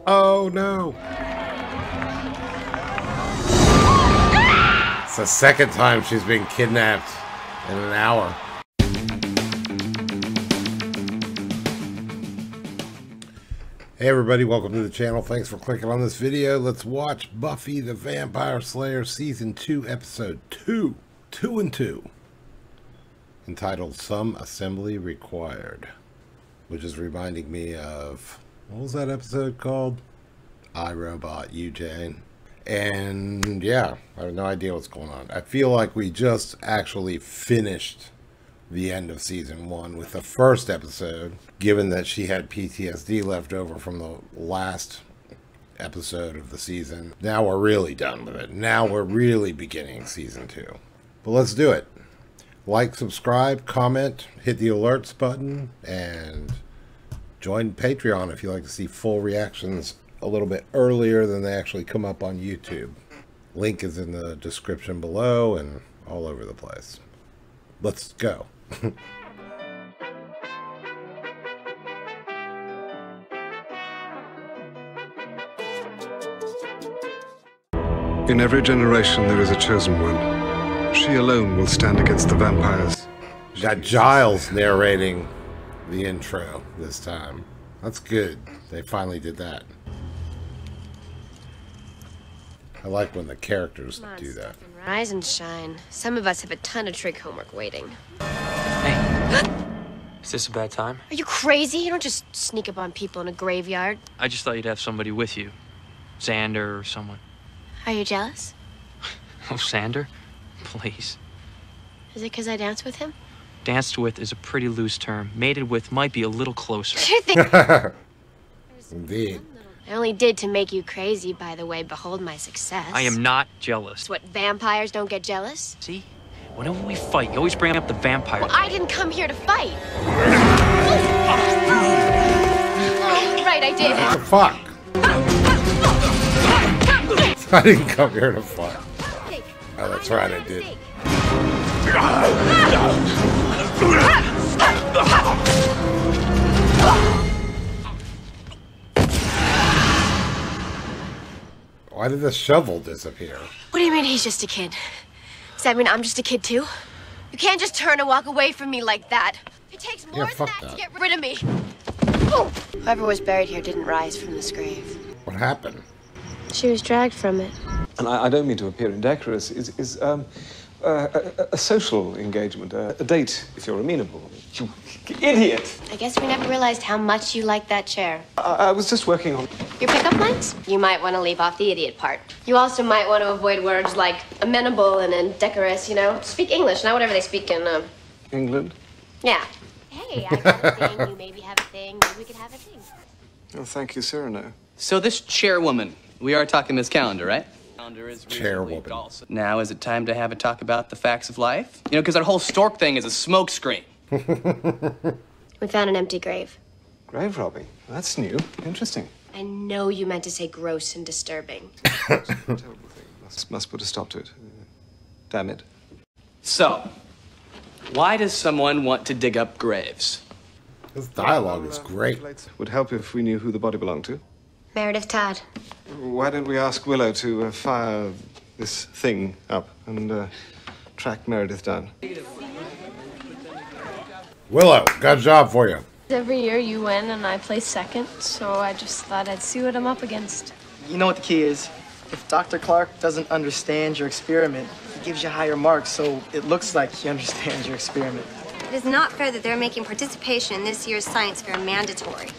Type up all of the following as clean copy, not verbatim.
Oh no! It's the second time she's been kidnapped in an hour. Hey everybody, welcome to the channel. Thanks for clicking on this video. Let's watch Buffy the Vampire Slayer Season 2, Episode 2. 2 and 2. Entitled Some Assembly Required. Which is reminding me of... what was that episode called? I, Robot, You, Jane. And yeah, I have no idea what's going on. I feel like we just actually finished the end of Season 1 with the first episode, given that she had PTSD left over from the last episode of the season. Now we're really done with it. Now we're really beginning Season 2. But let's do it. Like, subscribe, comment, hit the alerts button, and join Patreon if you like to see full reactions a little bit earlier than they actually come up on YouTube. Link is in the description below and all over the place. Let's go. In every generation there is a chosen one. She alone will stand against the vampires. Got Giles narrating the intro this time. That's good. They finally did that. I like when the characters do that. Rise and shine. Some of us have a ton of trig homework waiting. Hey, is this a bad time? Are you crazy? You don't just sneak up on people in a graveyard. I just thought you'd have somebody with you. Xander or someone. Are you jealous? Oh, Xander? Please. Is it because I danced with him? Danced with is a pretty loose term. Mated with might be a little closer. Indeed. I only did to make you crazy, by the way. Behold my success. I am not jealous. What, vampires don't get jealous? See? Whenever we fight, you always bring up the vampire. Well, I didn't come here to fight. Oh, right, I did. What the fuck? I didn't come here to fight. Oh, that's right, I did. Why did the shovel disappear? What do you mean he's just a kid? Does that mean I'm just a kid too? You can't just turn and walk away from me like that. It takes more than that to get rid of me. Whoever was buried here didn't rise from this grave. What happened? She was dragged from it. And I don't mean to appear indecorous, is a social engagement, a date, if you're amenable. You idiot! I guess we never realized how much you liked that chair. I was just working on... Your pickup lines? You might want to leave off the idiot part. You also might want to avoid words like amenable and indecorous, you know? Speak English, not whatever they speak in, England? Yeah. Hey, I got a thing, you maybe have a thing, maybe we could have a thing. Oh, thank you, Cyrano. So this chairwoman, we are talking Miss Calendar, right? Chairwoman. Now is it time to have a talk about the facts of life? You know, because that whole stork thing is a smokescreen. We found an empty grave. Grave robbing? That's new. Interesting. I know you meant to say gross and disturbing. Terrible thing. Must put a stop to it. Damn it. So, why does someone want to dig up graves? This dialogue is great. Would help if we knew who the body belonged to. Meredith Todd. Why don't we ask Willow to fire this thing up and track Meredith down? Willow, got a job for you. Every year you win and I place second, so I just thought I'd see what I'm up against. You know what the key is? If Dr. Clark doesn't understand your experiment, he gives you higher marks, so it looks like he understands your experiment. It is not fair that they're making participation in this year's science fair mandatory.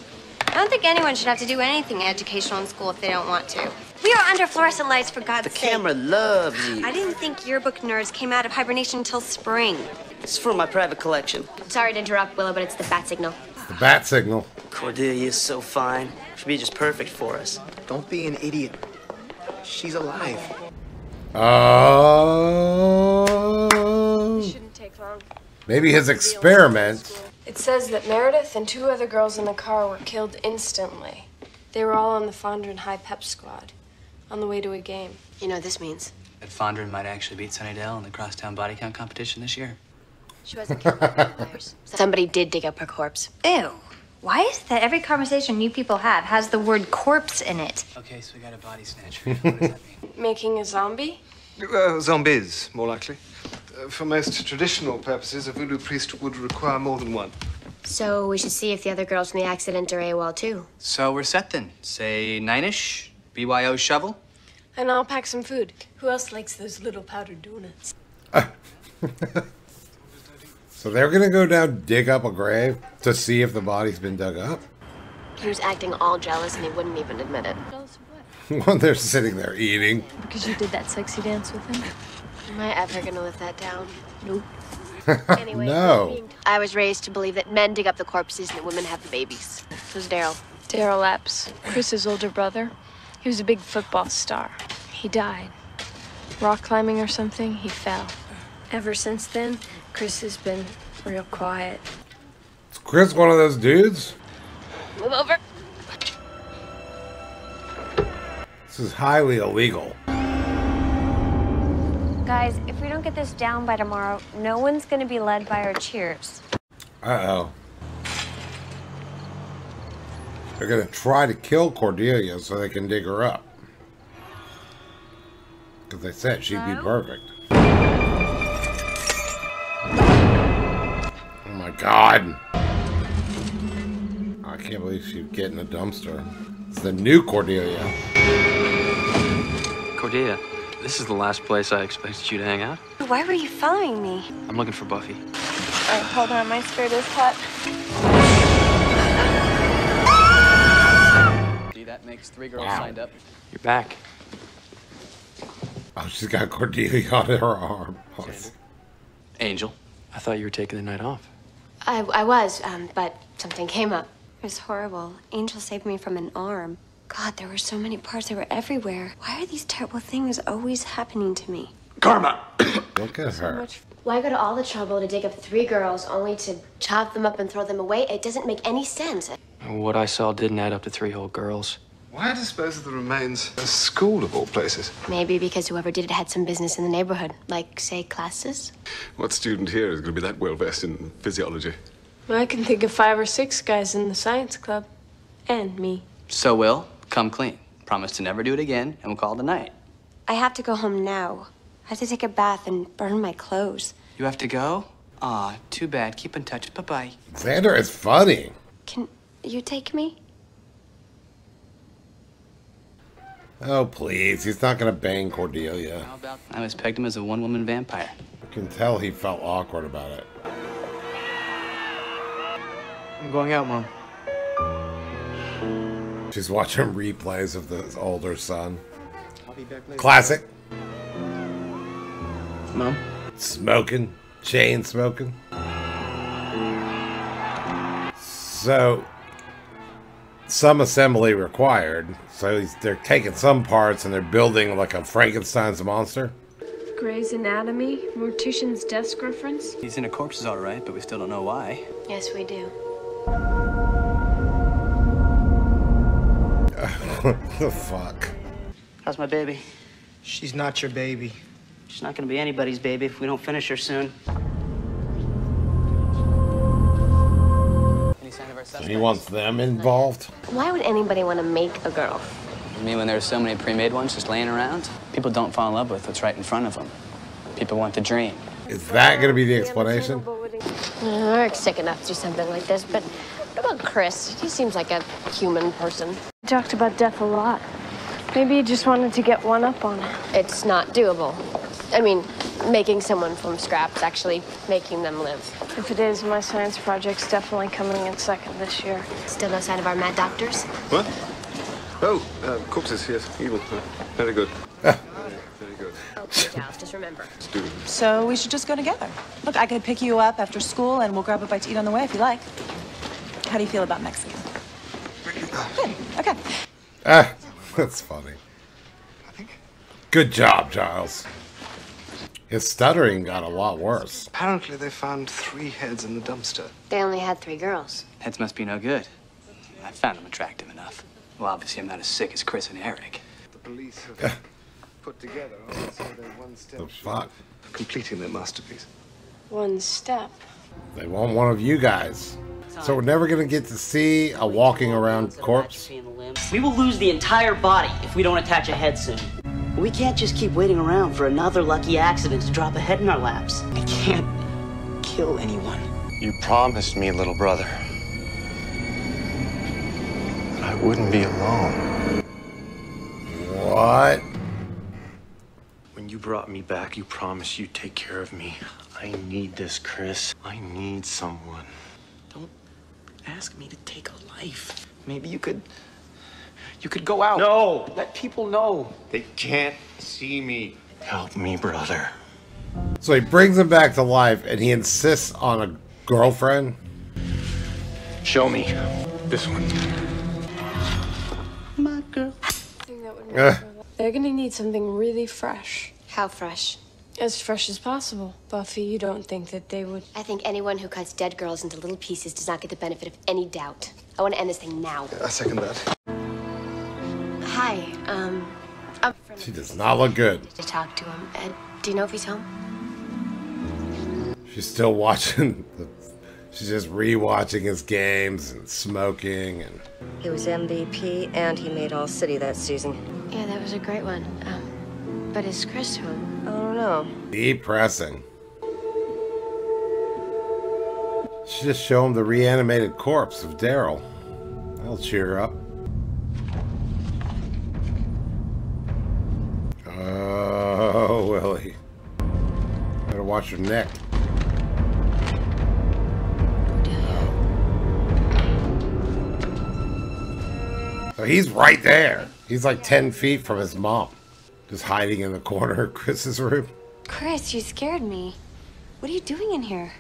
I don't think anyone should have to do anything educational in school if they don't want to. We are under fluorescent lights, for God's sake. The camera loves you. I didn't think yearbook nerds came out of hibernation until spring. It's for my private collection. Sorry to interrupt, Willow, but it's the bat signal. The bat signal. Cordelia is so fine. She'd be just perfect for us. Don't be an idiot. She's alive. Oh. Shouldn't take long. Maybe his experiment. It says that Meredith and 2 other girls in the car were killed instantly. They were all on the Fondren High Pep squad, on the way to a game. You know what this means? That Fondren might actually beat Sunnydale in the crosstown body count competition this year. She wasn't killed by vampires. Somebody did dig up her corpse. Ew. Why is it that every conversation you people have has the word corpse in it? Okay, so we got a body snatcher. What does that mean? Making a zombie? Zombies, more likely. For most traditional purposes, a voodoo priest would require more than one. So we should see if the other girls from the accident are AWOL too. So we're set then. Say 9-ish, BYO shovel. And I'll pack some food. Who else likes those little powdered donuts? So they're gonna go down, dig up a grave to see if the body's been dug up? He was acting all jealous and he wouldn't even admit it. Jealous of what? While they're sitting there eating. Because you did that sexy dance with him? Am I ever gonna live that down? Nope. Anyway, No. I was raised to believe that men dig up the corpses and that women have the babies. Who's Daryl? Daryl Epps, Chris's older brother. He was a big football star. He died. Rock climbing or something, he fell. Ever since then, Chris has been real quiet. Is Chris one of those dudes? Move over. This is highly illegal. Guys, if we don't get this down by tomorrow, no one's gonna be led by our cheers. Uh-oh. They're gonna try to kill Cordelia so they can dig her up. Because they said she'd be perfect. Oh my god. I can't believe she'd get in a dumpster. It's the new Cordelia. Cordelia, this is the last place I expected you to hang out. Why were you following me? I'm looking for Buffy. All right, hold on, my skirt is hot. See, that makes 3 girls Wow. signed up. You're back. Oh, she's got Cordelia on her arm. Oh, Angel. I thought you were taking the night off. I was, but something came up. It was horrible. Angel saved me from an arm. God, there were so many parts. They were everywhere. Why are these terrible things always happening to me? Karma! look at her. Why go to all the trouble to dig up 3 girls only to chop them up and throw them away? It doesn't make any sense. What I saw didn't add up to 3 whole girls. Why dispose of the remains at a school of all places? Maybe because whoever did it had some business in the neighborhood, like, say, classes. What student here is going to be that well versed in physiology? Well, I can think of 5 or 6 guys in the science club. And me. So, Will, come clean. Promise to never do it again, and we'll call it a night. I have to go home now. I have to take a bath and burn my clothes. You have to go? Aw, too bad. Keep in touch. Bye-bye. Xander is funny. Can you take me? Oh, please. He's not going to bang Cordelia. How about I was pegged him as a one-woman vampire? You can tell he felt awkward about it. I'm going out, Mom. She's watching replays of the older son. I'll be back later. Classic. Mom? Smoking. Chain smoking. So, some assembly required. So they're taking some parts and they're building like a Frankenstein's monster. Grey's Anatomy, mortician's desk reference. He's in a corpse, all right, but we still don't know why. Yes, we do. What the fuck? How's my baby? She's not your baby. She's not gonna be anybody's baby if we don't finish her soon. Any sign of our suspect? He wants them involved? Why would anybody want to make a girl? I mean, when there's so many pre-made ones just laying around, people don't fall in love with what's right in front of them. People want the dream. Is that going to be the explanation? Eric's sick enough to do something like this, but what about Chris? He seems like a human person. We talked about death a lot. Maybe he just wanted to get one up on it. It's not doable. I mean, making someone from scraps, actually making them live. If it is, my science project's definitely coming in second this year. Still no sign of our mad doctors? What? Oh, corpses, yes. Evil. Very good. Very good. Okay, Giles, just remember. So we should just go together. Look, I could pick you up after school and we'll grab a bite to eat on the way if you like. How do you feel about Mexican? Good. Okay. Ah, that's funny. Good job, Giles. His stuttering got a lot worse. Apparently they found 3 heads in the dumpster. They only had 3 girls. Heads must be no good. I found them attractive enough. Well, obviously I'm not as sick as Chris and Eric. The police have put together so they're one step The fuck? completing their masterpiece. One step. They want one of you guys. So we're never gonna get to see a walking around corpse? We will lose the entire body if we don't attach a head soon. We can't just keep waiting around for another lucky accident to drop a head in our laps. I can't kill anyone. You promised me, little brother, that I wouldn't be alone. What? When you brought me back, you promised you'd take care of me. I need this, Chris. I need someone. Don't ask me to take a life. Maybe you could go out. No! Let people know. They can't see me. Help me, brother. So he brings him back to life and he insists on a girlfriend? Show me. This one. My girl. They're gonna need something really fresh. How fresh? As fresh as possible. Buffy, you don't think that they would... I think anyone who cuts dead girls into little pieces does not get the benefit of any doubt. I want to end this thing now. I second that. Hi, She does not look good. to talk to him. Do you know if he's home? She's still watching. She's just rewatching his games and smoking and. He was MVP and he made All City that season. Yeah, that was a great one. But is Chris home? I don't know. Depressing. She just show him the reanimated corpse of Daryl. That'll cheer her up. Oh, Willie. Better watch your neck. So he's right there. He's like 10 feet from his mom. Just hiding in the corner of Chris's room. Chris, you scared me. What are you doing in here?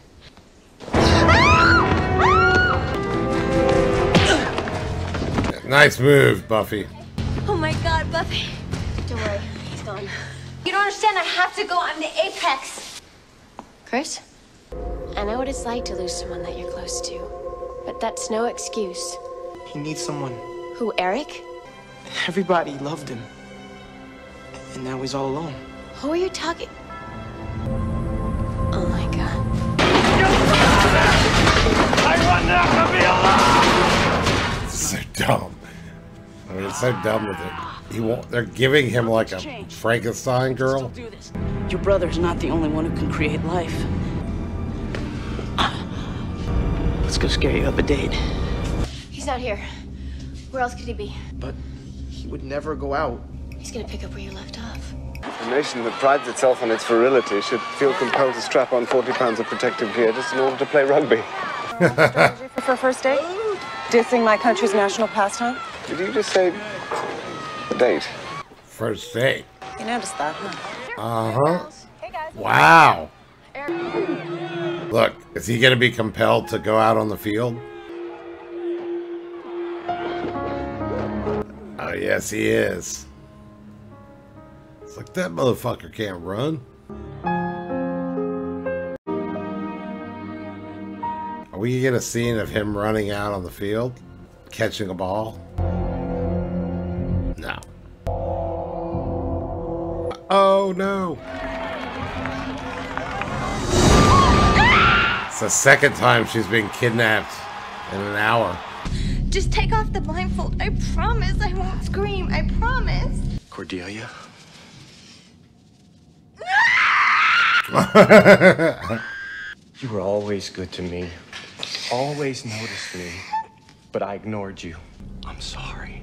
Nice move, Buffy. Oh my God, Buffy. Don't worry, he's gone. You don't understand. I have to go. I'm the apex. Chris? I know what it's like to lose someone that you're close to. But that's no excuse. He needs someone. Who, Eric? Everybody loved him. And now he's all alone. Who are you talking? Oh my God. I want not to be alone! So dumb. I mean, it's so dumb with it. He won't. They're giving him like a Frankenstein girl. Your brother's not the only one who can create life. Let's go scare you up a date. He's not here. Where else could he be? But he would never go out. He's gonna pick up where you left off. A nation that prides itself on its virility should feel compelled to strap on 40 pounds of protective gear just in order to play rugby. For first date? Dissing my country's national pastime? Did you just say a date? First date. You noticed that, huh? Uh-huh. Wow. Look, is he gonna be compelled to go out on the field? Oh, yes, he is. It's like, that motherfucker can't run. Are we gonna get a scene of him running out on the field? Catching a ball? No. Oh, no. It's the second time she's been kidnapped in an hour. Just take off the blindfold. I promise I won't scream. I promise. Cordelia? You were always good to me. Always noticed me. But I ignored you. I'm sorry.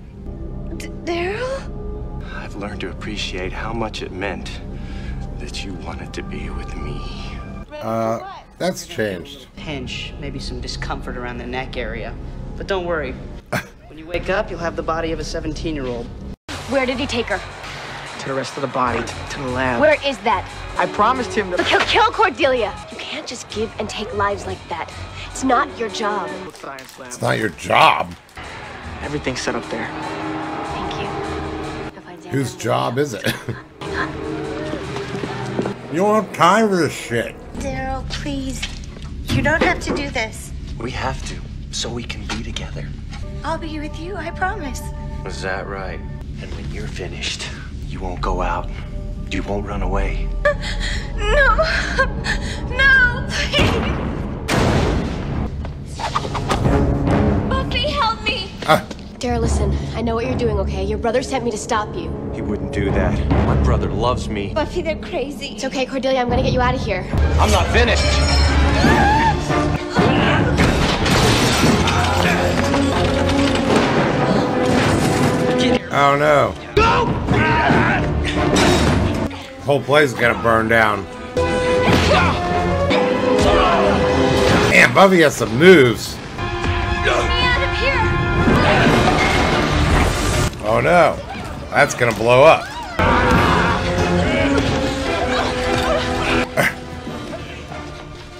Daryl? I've learned to appreciate how much it meant that you wanted to be with me. That's changed. Pinch, maybe some discomfort around the neck area. But don't worry. When you wake up, you'll have the body of a 17-year-old. Where did he take her? To the rest of the body, to the lab. Where is that? I promised him that. Look, he'll kill Cordelia. You can't just give and take lives like that. It's not your job. Science lab. It's not your job. Everything's set up there. Thank you. Go find Xander. Whose job is it? You don't have time for this shit. Daryl, please. You don't have to do this. We have to, so we can be together. I'll be with you, I promise. Is that right? And when you're finished, you won't go out. You won't run away. No! No, please! Dara, listen. I know what you're doing, okay? Your brother sent me to stop you. He wouldn't do that. My brother loves me. Buffy, they're crazy. It's okay, Cordelia. I'm gonna get you out of here. I'm not finished. Oh no. The whole place is gonna burn down. Man, Buffy has some moves. Oh no. That's gonna blow up.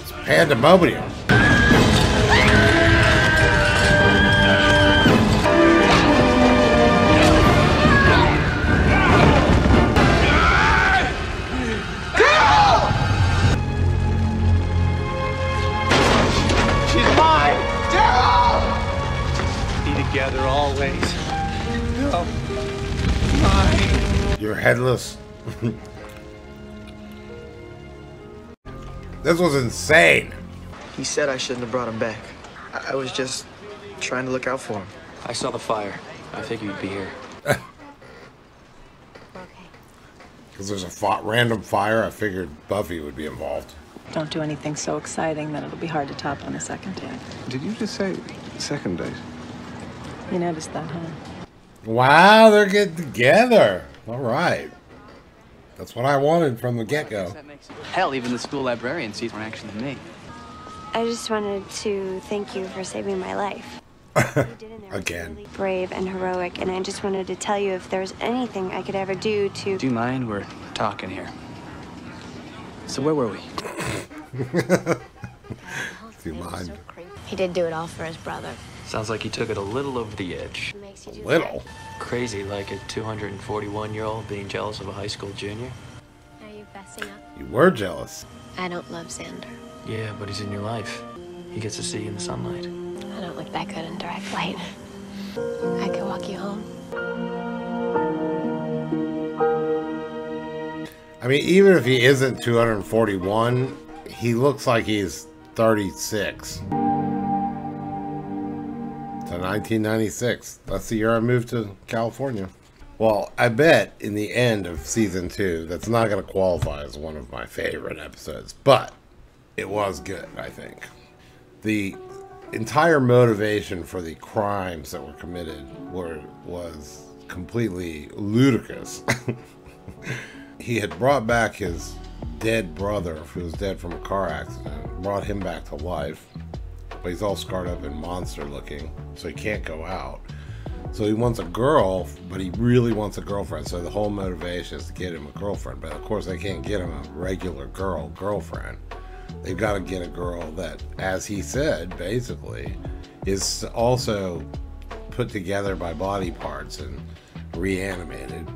It's pandemonium. Together always. No. Mine. You're headless. This was insane. He said I shouldn't have brought him back. I was just trying to look out for him. I saw the fire. I figured you'd be here. Because there's a random fire, I figured Buffy would be involved. Don't do anything so exciting that it'll be hard to top on a second date. Did you just say second date? You noticed that, huh? Wow, they're getting together. All right. That's what I wanted from the get-go. Hell, even the school librarian sees more action than me. I just wanted to thank you for saving my life. Again. Really brave and heroic, and I just wanted to tell you if there was anything I could ever do to... Do you mind? We're talking here. So where were we? Do you mind? He did do it all for his brother. Sounds like he took it a little over the edge. A little? Crazy, like a 241-year-old being jealous of a high school junior. Are you fessing up? You were jealous. I don't love Xander. Yeah, but he's in your life. He gets to see you in the sunlight. I don't look that good in direct light. I could walk you home. I mean, even if he isn't 241, he looks like he's 36. To 1996. That's the year I moved to California. Well, I bet in the end of season 2, that's not going to qualify as one of my favorite episodes, but it was good, I think. The entire motivation for the crimes that were committed was completely ludicrous. He had brought back his dead brother, who was dead from a car accident, brought him back to life. But he's all scarred up and monster looking, so he can't go out. So he wants a girl, but he really wants a girlfriend. So the whole motivation is to get him a girlfriend. But of course they can't get him a regular girlfriend. They've got to get a girl that, as he said, basically, is also put together by body parts and reanimated.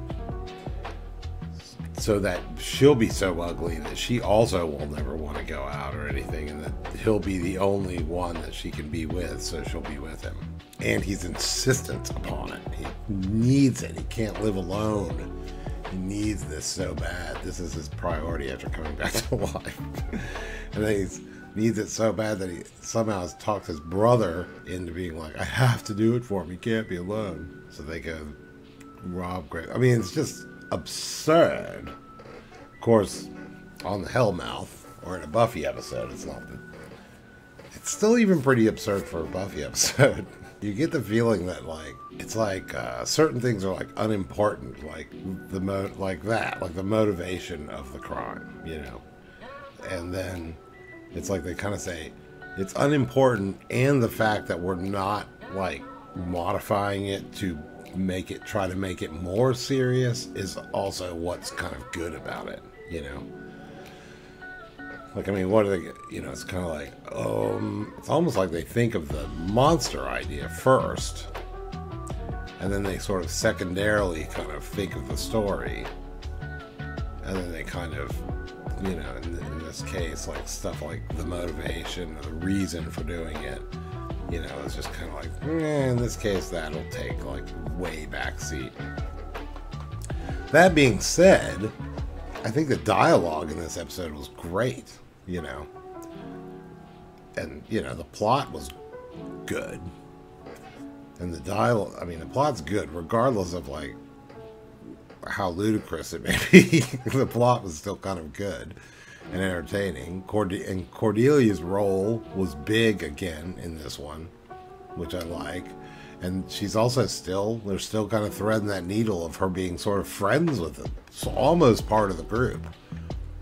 So that she'll be so ugly that she also will never want to go out or anything, and that he'll be the only one that she can be with, so she'll be with him. And he's insistent upon it. He needs it. He can't live alone. He needs this so bad. This is his priority after coming back to life. And then he needs it so bad that he somehow has talked his brother into being like, I have to do it for him. He can't be alone. So they go rob grave. I mean, it's just absurd. Of course, on the Hellmouth or in a Buffy episode, it's not. It's still even pretty absurd for a Buffy episode. You get the feeling that it's like certain things are like unimportant, like the motivation of the crime, you know. And then it's like they kind of say it's unimportant, and the fact that we're not like modifying it to try to make it more serious is also what's kind of good about it, you know. Like, I mean, what do they, you know, it's kind of like, it's almost like they think of the monster idea first, and then they sort of secondarily kind of think of the story, and then they kind of, you know, in this case, like stuff like the motivation, the reason for doing it, you know, it's just kind of like, in this case, that'll take like way back seat. That being said, I think the dialogue in this episode was great, you know, and, you know, the plot was good. And the dialogue, I mean, the plot's good, regardless of, like, how ludicrous it may be. The plot was still kind of good and entertaining. And Cordelia's role was big again in this one, which I like. And she's also they're still kind of threading that needle of her being sort of friends with them. So almost part of the group,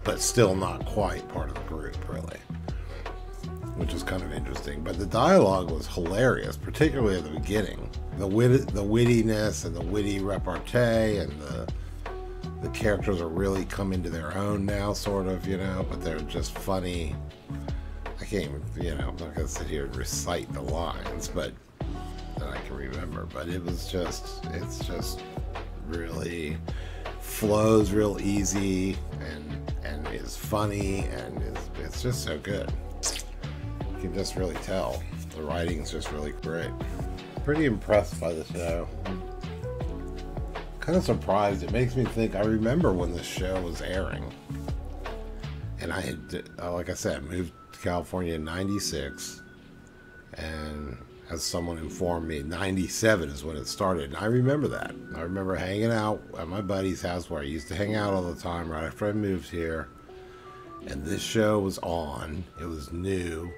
but still not quite part of the group, really. Which is kind of interesting. But the dialogue was hilarious, particularly at the beginning. The wittiness and the witty repartee, and the characters are really come into their own now, sort of, you know, but they're just funny. I can't even, you know, I'm not going to sit here and recite the lines, but that I can remember. But it's just really flows real easy and is funny, and it's just so good. You can just really tell the writing's just really great. Pretty impressed by the show. Kind of surprised. It makes me think, I remember when this show was airing, and I had, like I said, moved to California in '96, and as someone informed me, '97 is when it started. And I remember that. I remember hanging out at my buddy's house where I used to hang out all the time right after I moved here, and this show was on. It was new.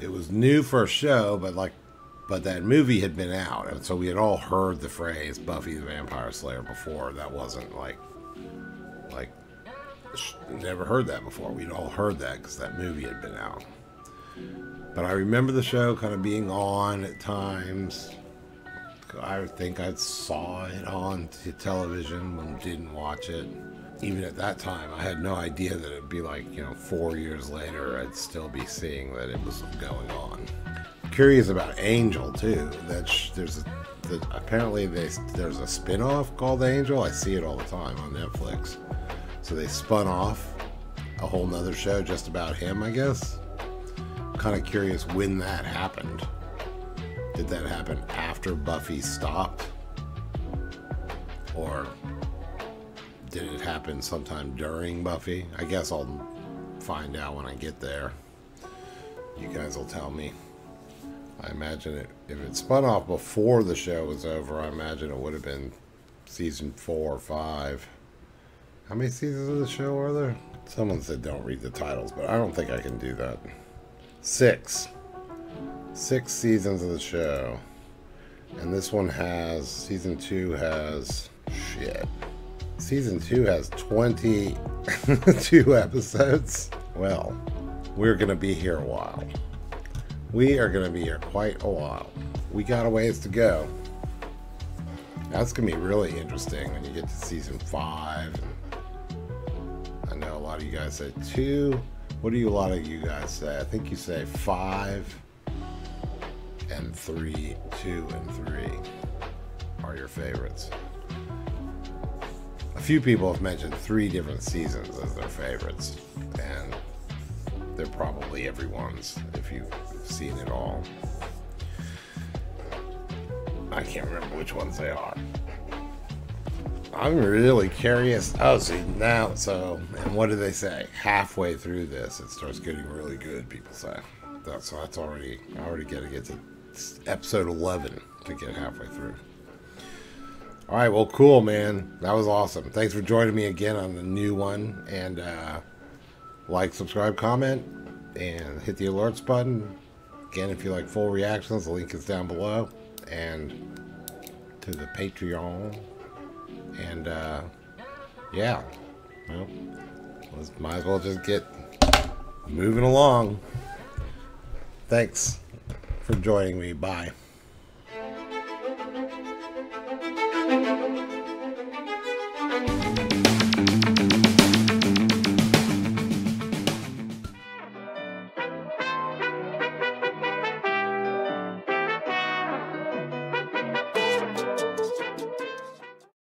It was new for a show, but that movie had been out, and so we had all heard the phrase Buffy the Vampire Slayer before. That wasn't like never heard that before. We'd all heard that because that movie had been out. But I remember the show kind of being on at times. I think I saw it on television when I didn't watch it. Even at that time, I had no idea that it'd be like, you know, 4 years later, I'd still be seeing that it was going on. Curious about Angel too. Apparently there's a spin-off called Angel. I see it all the time on Netflix. So they spun off a whole nother show just about him, I guess. I'm kind of curious when that happened. Did that happen after Buffy stopped? Or did it happen sometime during Buffy? I guess I'll find out when I get there. You guys will tell me. I imagine if it spun off before the show was over, I imagine it would have been season 4 or 5. How many seasons of the show are there? Someone said don't read the titles, but I don't think I can do that. 6 seasons of the show. And this one has, season 2 has, shit. Season 2 has 22 episodes. Well, we're going to be here a while. We are going to be here quite a while. We got a ways to go. That's going to be really interesting when you get to season 5. I know a lot of you guys say 2. What do a lot of you guys say? I think you say 5 and 3. 2 and 3 are your favorites. A few people have mentioned 3 different seasons as their favorites, and they're probably everyone's if you've seen it all. I can't remember which ones they are. I'm really curious. Oh, see now, and what do they say? Halfway through this, it starts getting really good, people say. So that's already, I already got to get to episode 11 to get halfway through. All right, well, cool, man. That was awesome. Thanks for joining me again on the new one. And like, subscribe, comment, and hit the alerts button. Again, if you like full reactions, the link is down below. And to the Patreon. And yeah, well, might as well just get moving along. Thanks for joining me. Bye.